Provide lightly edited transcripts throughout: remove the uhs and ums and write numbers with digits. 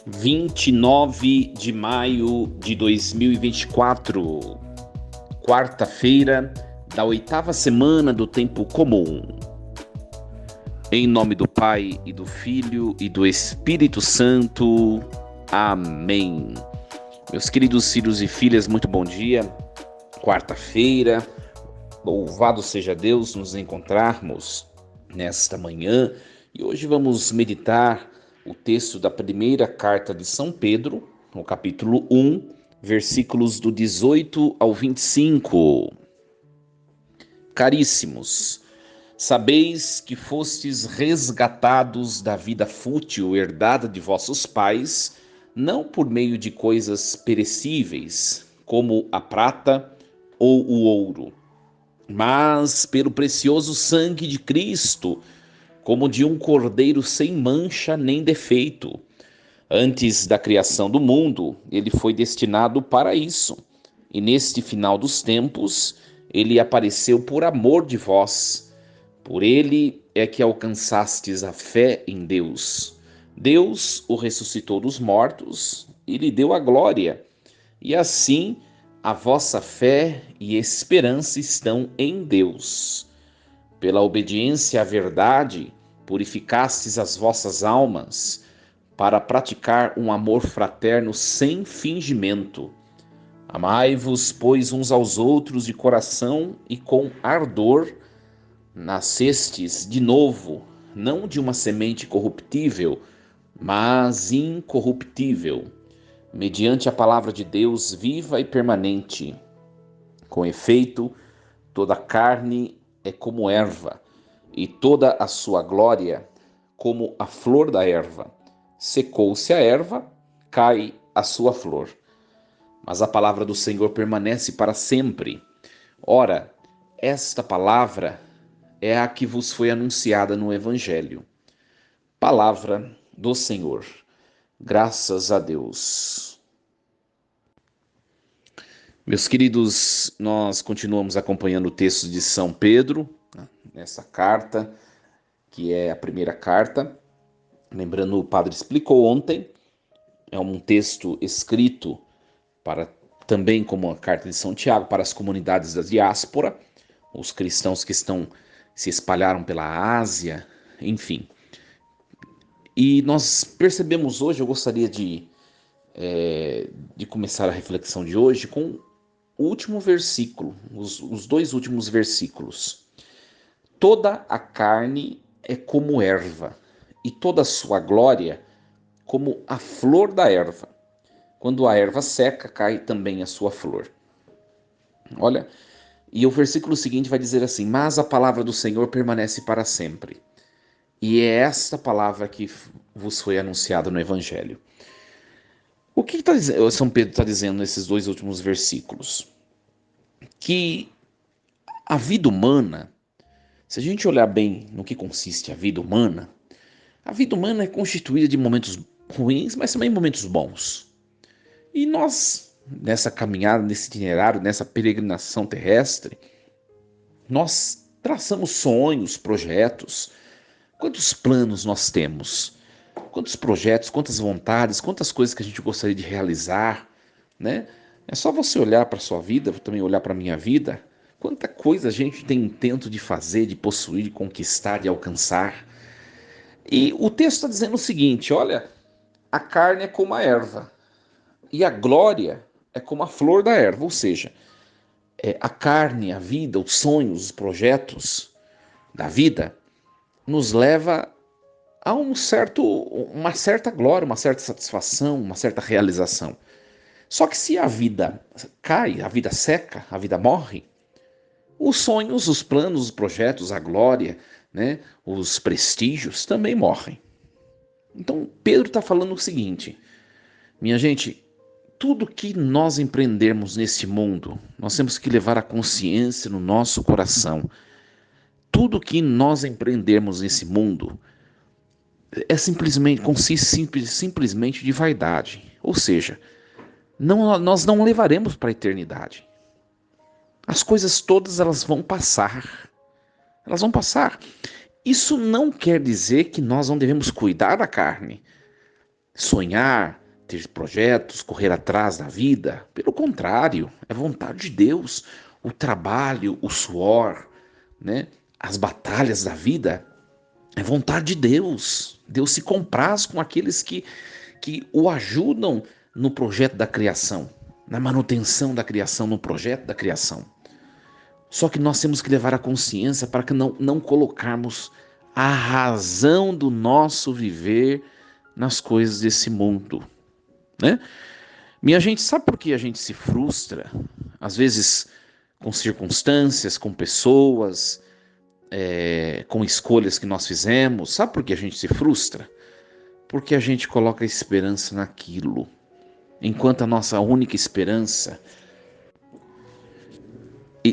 29 de maio de 2024, quarta-feira da oitava semana do tempo comum. Em nome do Pai, e do Filho, e do Espírito Santo. Amém. Meus queridos filhos e filhas, muito bom dia. Quarta-feira, louvado seja Deus nos encontrarmos nesta manhã. E hoje vamos meditar o texto da primeira carta de São Pedro, no capítulo 1, versículos do 18 ao 25. Caríssimos, sabeis que fostes resgatados da vida fútil herdada de vossos pais, não por meio de coisas perecíveis, como a prata ou o ouro, mas pelo precioso sangue de Cristo, como de um cordeiro sem mancha nem defeito. Antes da criação do mundo, ele foi destinado para isso. E neste final dos tempos, ele apareceu por amor de vós. Por ele é que alcançastes a fé em Deus. Deus o ressuscitou dos mortos e lhe deu a glória. E assim, a vossa fé e esperança estão em Deus. Pela obediência à verdade, purificastes as vossas almas, para praticar um amor fraterno sem fingimento. Amai-vos, pois, uns aos outros de coração e com ardor, nascestes de novo, não de uma semente corruptível, mas incorruptível, mediante a palavra de Deus viva e permanente. Com efeito, toda a carne é como erva, e toda a sua glória como a flor da erva. Secou-se a erva, cai a sua flor. Mas a palavra do Senhor permanece para sempre. Ora, esta palavra é a que vos foi anunciada no Evangelho. Palavra do Senhor. Graças a Deus. Meus queridos, nós continuamos acompanhando o texto de São Pedro, nessa carta, que é a primeira carta. Lembrando, o padre explicou ontem, é um texto escrito para também como a carta de São Tiago, para as comunidades da diáspora, os cristãos que se espalharam pela Ásia, enfim. E nós percebemos hoje, eu gostaria de começar a reflexão de hoje com o último versículo, os dois últimos versículos. Toda a carne é como erva, e toda a sua glória como a flor da erva. Quando a erva seca, cai também a sua flor. Olha, e o versículo seguinte vai dizer assim: mas a palavra do Senhor permanece para sempre. E é esta palavra que vos foi anunciada no Evangelho. O que São Pedro está dizendo nesses dois últimos versículos? Que a vida humana, se a gente olhar bem no que consiste a vida humana é constituída de momentos ruins, mas também momentos bons. E nós, nessa caminhada, nesse itinerário, nessa peregrinação terrestre, nós traçamos sonhos, projetos. Quantos planos nós temos? Quantos projetos, quantas vontades, quantas coisas que a gente gostaria de realizar, né? É só você olhar para a sua vida, também olhar para a minha vida. Quanta coisa a gente tem intento de fazer, de possuir, de conquistar, de alcançar. E o texto está dizendo o seguinte: olha, a carne é como a erva, e a glória é como a flor da erva, ou seja, a carne, a vida, os sonhos, os projetos da vida nos leva a uma certa glória, uma certa satisfação, uma certa realização. Só que se a vida cai, a vida seca, a vida morre, os sonhos, os planos, os projetos, a glória, né, os prestígios também morrem. Então Pedro está falando o seguinte: minha gente, tudo que nós empreendermos nesse mundo, nós temos que levar a consciência no nosso coração. Tudo que nós empreendermos nesse mundo consiste simplesmente de vaidade. Ou seja, nós não levaremos para a eternidade. As coisas todas elas vão passar. Elas vão passar. Isso não quer dizer que nós não devemos cuidar da carne. sonhar, ter projetos, correr atrás da vida. Pelo contrário, é vontade de Deus. O trabalho, o suor, né? As batalhas da vida é vontade de Deus. Deus se compraz com aqueles que o ajudam no projeto da criação, na manutenção da criação, no projeto da criação. Só que nós temos que levar a consciência para que não colocarmos a razão do nosso viver nas coisas desse mundo, né? Minha gente, sabe por que a gente se frustra? Às vezes com circunstâncias, com pessoas, com escolhas que nós fizemos. Sabe por que a gente se frustra? Porque a gente coloca a esperança naquilo, enquanto a nossa única esperança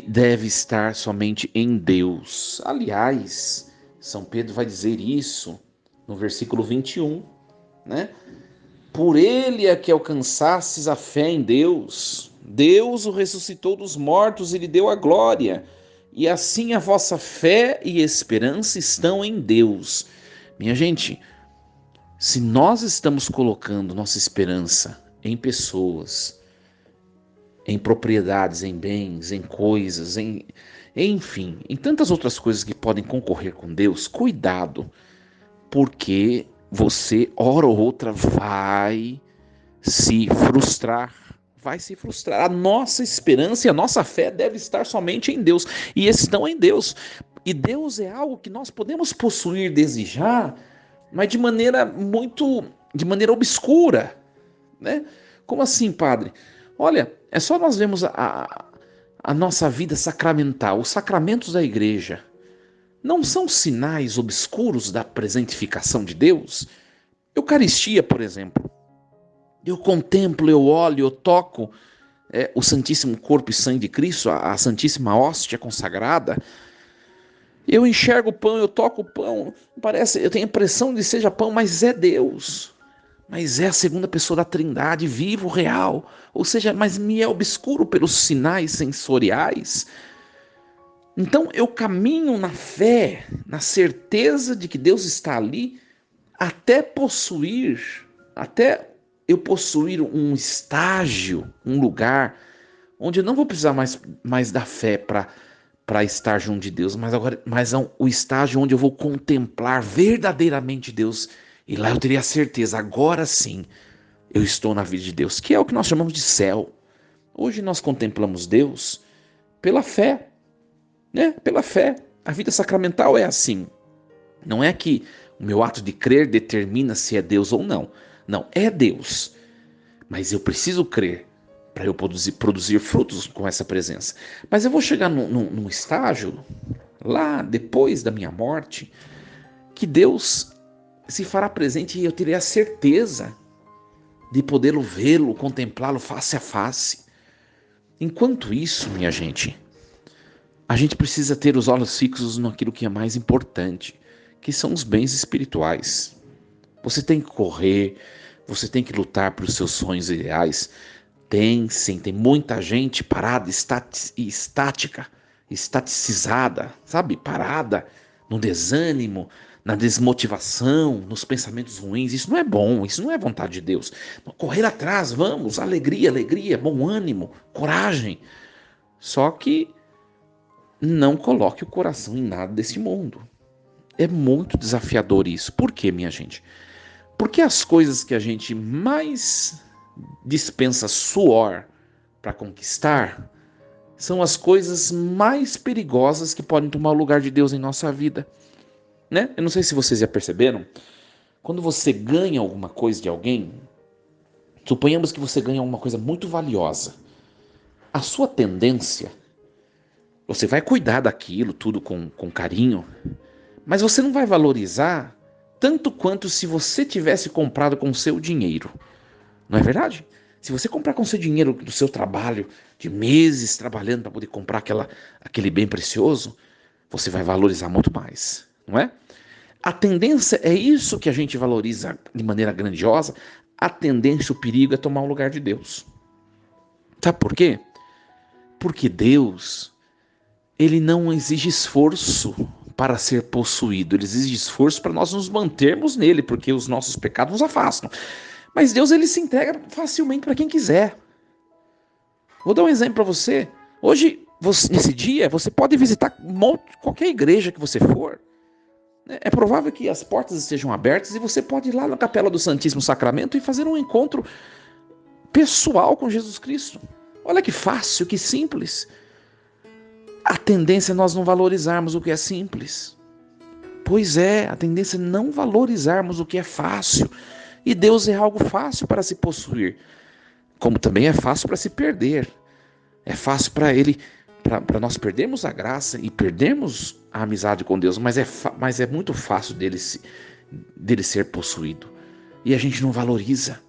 deve estar somente em Deus. Aliás, São Pedro vai dizer isso no versículo 21, né? Por ele é que alcançastes a fé em Deus. Deus o ressuscitou dos mortos e lhe deu a glória. E assim a vossa fé e esperança estão em Deus. Minha gente, se nós estamos colocando nossa esperança em pessoas, em propriedades, em bens, em coisas, enfim, em tantas outras coisas que podem concorrer com Deus, cuidado, porque você, hora ou outra, vai se frustrar. Vai se frustrar. A nossa esperança e a nossa fé deve estar somente em Deus. E estão em Deus. E Deus é algo que nós podemos possuir, desejar, mas de maneira obscura, né? Como assim, padre? Olha, é só nós vermos a nossa vida sacramental, os sacramentos da igreja. Não são sinais obscuros da presentificação de Deus? Eucaristia, por exemplo. Eu contemplo, eu olho, eu toco o Santíssimo Corpo e Sangue de Cristo, a Santíssima Hóstia consagrada. Eu enxergo o pão, eu toco o pão. Parece, eu tenho a impressão de seja pão, mas é Deus. Mas é a segunda pessoa da Trindade, vivo, real. Ou seja, mas me é obscuro pelos sinais sensoriais. Então eu caminho na fé, na certeza de que Deus está ali, até eu possuir um estágio, um lugar, onde eu não vou precisar mais da fé para estar junto de Deus, mas o estágio onde eu vou contemplar verdadeiramente Deus. E lá eu teria a certeza, agora sim, eu estou na vida de Deus, que é o que nós chamamos de céu. Hoje nós contemplamos Deus pela fé, né? Pela fé. A vida sacramental é assim. Não é que o meu ato de crer determina se é Deus ou não. Não, é Deus. Mas eu preciso crer para eu produzir frutos com essa presença. Mas eu vou chegar num estágio, lá depois da minha morte, que Deus se fará presente e eu terei a certeza de podê-lo vê-lo, contemplá-lo face a face. Enquanto isso, minha gente, a gente precisa ter os olhos fixos naquilo que é mais importante, que são os bens espirituais. Você tem que correr, você tem que lutar pelos seus sonhos ideais. Tem sim, tem muita gente parada, estática, estaticizada, sabe? Parada no desânimo, na desmotivação, nos pensamentos ruins. Isso não é bom, isso não é vontade de Deus. Correr atrás, vamos, alegria, alegria, bom ânimo, coragem. Só que não coloque o coração em nada desse mundo. É muito desafiador isso. Por quê, minha gente? Porque as coisas que a gente mais dispensa suor para conquistar são as coisas mais perigosas que podem tomar o lugar de Deus em nossa vida, né? Eu não sei se vocês já perceberam, quando você ganha alguma coisa de alguém, suponhamos que você ganha alguma coisa muito valiosa, a sua tendência, você vai cuidar daquilo tudo com carinho, mas você não vai valorizar tanto quanto se você tivesse comprado com o seu dinheiro. Não é verdade? Se você comprar com o seu dinheiro do seu trabalho, de meses trabalhando para poder comprar aquele bem precioso, você vai valorizar muito mais, não é? A tendência é isso que a gente valoriza de maneira grandiosa. A tendência, o perigo é tomar o lugar de Deus. Sabe por quê? Porque Deus, ele não exige esforço para ser possuído, ele exige esforço para nós nos mantermos nele, porque os nossos pecados nos afastam. Mas Deus, ele se entrega facilmente para quem quiser. Vou dar um exemplo para você. Hoje, nesse dia, você pode visitar qualquer igreja que você for. É provável que as portas estejam abertas e você pode ir lá na Capela do Santíssimo Sacramento e fazer um encontro pessoal com Jesus Cristo. Olha que fácil, que simples. A tendência é nós não valorizarmos o que é simples. Pois é, a tendência é não valorizarmos o que é fácil. E Deus é algo fácil para se possuir, como também é fácil para se perder. É fácil para nós perdermos a graça e perdermos a amizade com Deus, mas é muito fácil dele ser possuído. E a gente não valoriza.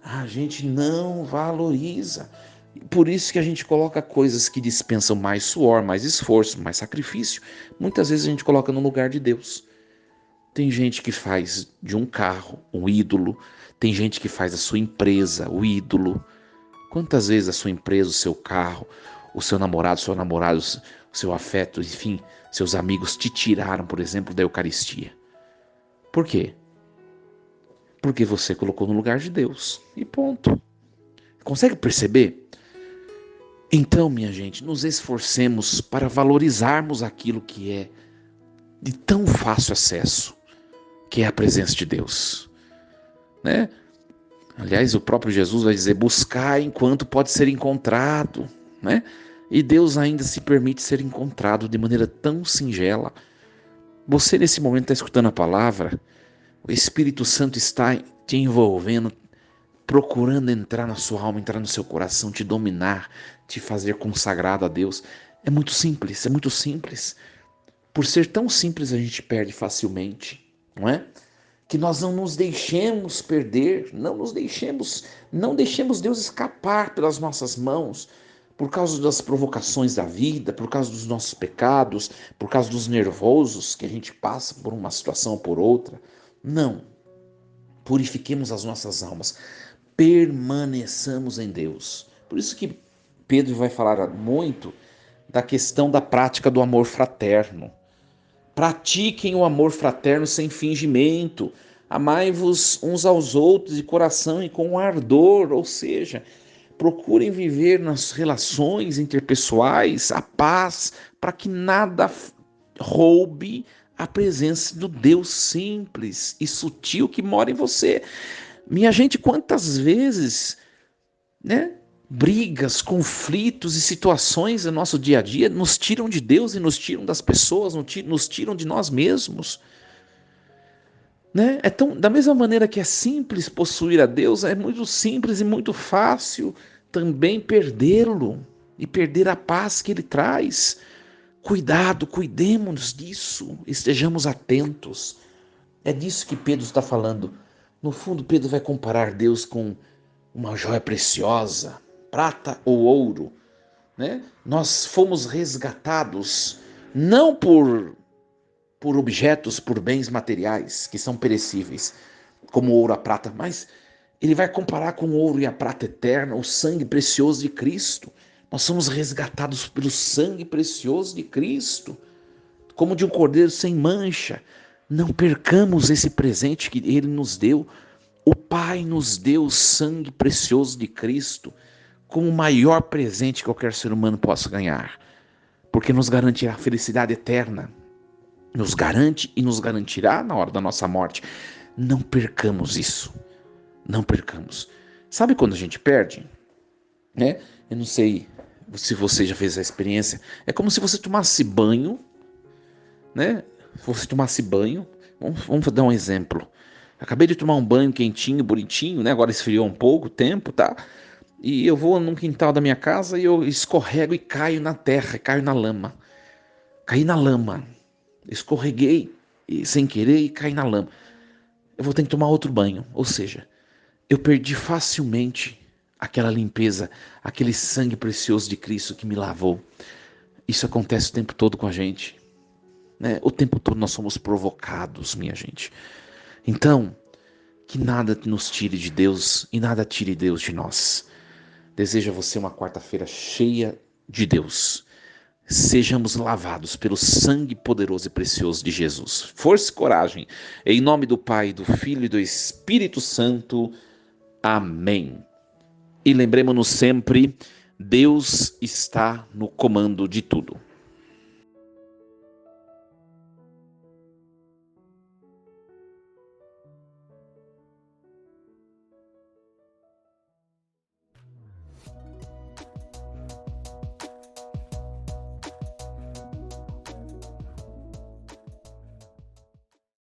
A gente não valoriza. Por isso que a gente coloca coisas que dispensam mais suor, mais esforço, mais sacrifício. Muitas vezes a gente coloca no lugar de Deus. Tem gente que faz de um carro um ídolo. Tem gente que faz a sua empresa o ídolo. Quantas vezes a sua empresa, o seu carro, o seu namorado, o seu afeto, enfim, seus amigos te tiraram, por exemplo, da Eucaristia? Por quê? Porque você colocou no lugar de Deus. E ponto. Consegue perceber? Então, minha gente, nos esforcemos para valorizarmos aquilo que é de tão fácil acesso, que é a presença de Deus, né? Aliás, o próprio Jesus vai dizer: buscar enquanto pode ser encontrado, né? E Deus ainda se permite ser encontrado de maneira tão singela. Você nesse momento está escutando a palavra, o Espírito Santo está te envolvendo, procurando entrar na sua alma, entrar no seu coração, te dominar, te fazer consagrado a Deus. É muito simples, é muito simples. Por ser tão simples, a gente perde facilmente, não é? Que nós não nos deixemos perder, não deixemos Deus escapar pelas nossas mãos, por causa das provocações da vida, por causa dos nossos pecados, por causa dos nervosos que a gente passa por uma situação ou por outra. Não. Purifiquemos as nossas almas, permaneçamos em Deus. Por isso que Pedro vai falar muito da questão da prática do amor fraterno. Pratiquem o amor fraterno sem fingimento. Amai-vos uns aos outros de coração e com ardor, ou seja, procurem viver nas relações interpessoais a paz, para que nada roube a presença do Deus simples e sutil que mora em você. Minha gente, quantas vezes, né? Brigas, conflitos e situações no nosso dia a dia nos tiram de Deus e nos tiram das pessoas, nos tiram de nós mesmos, né? Da mesma maneira que é simples possuir a Deus, é muito simples e muito fácil também perdê-lo e perder a paz que ele traz. Cuidado, cuidemos disso, estejamos atentos. É disso que Pedro está falando. No fundo, Pedro vai comparar Deus com uma joia preciosa, prata ou ouro, né? Nós fomos resgatados não por objetos, por bens materiais que são perecíveis, como o ouro, a prata, mas ele vai comparar com o ouro e a prata eterna, o sangue precioso de Cristo. Nós somos resgatados pelo sangue precioso de Cristo, como de um cordeiro sem mancha. Não percamos esse presente que ele nos deu. O Pai nos deu o sangue precioso de Cristo como o maior presente que qualquer ser humano possa ganhar, porque nos garante a felicidade eterna, nos garante e nos garantirá na hora da nossa morte. Não percamos isso, não percamos. Sabe quando a gente perde? Né? Eu não sei se você já fez essa experiência. É como se você tomasse banho, né? Você tomasse banho. Vamos dar um exemplo. Acabei de tomar um banho quentinho, bonitinho, né? Agora esfriou um pouco o tempo, tá? E eu vou num quintal da minha casa e eu escorrego e caio na terra, caio na lama. Caí na lama. Escorreguei sem querer e caí na lama. Eu vou ter que tomar outro banho. Ou seja, eu perdi facilmente aquela limpeza, aquele sangue precioso de Cristo que me lavou. Isso acontece o tempo todo com a gente, né? O tempo todo nós somos provocados, minha gente. Então, que nada nos tire de Deus e nada tire Deus de nós. Desejo a você uma quarta-feira cheia de Deus. Sejamos lavados pelo sangue poderoso e precioso de Jesus. Força e coragem. Em nome do Pai, do Filho e do Espírito Santo. Amém. E lembremos-nos sempre, Deus está no comando de tudo.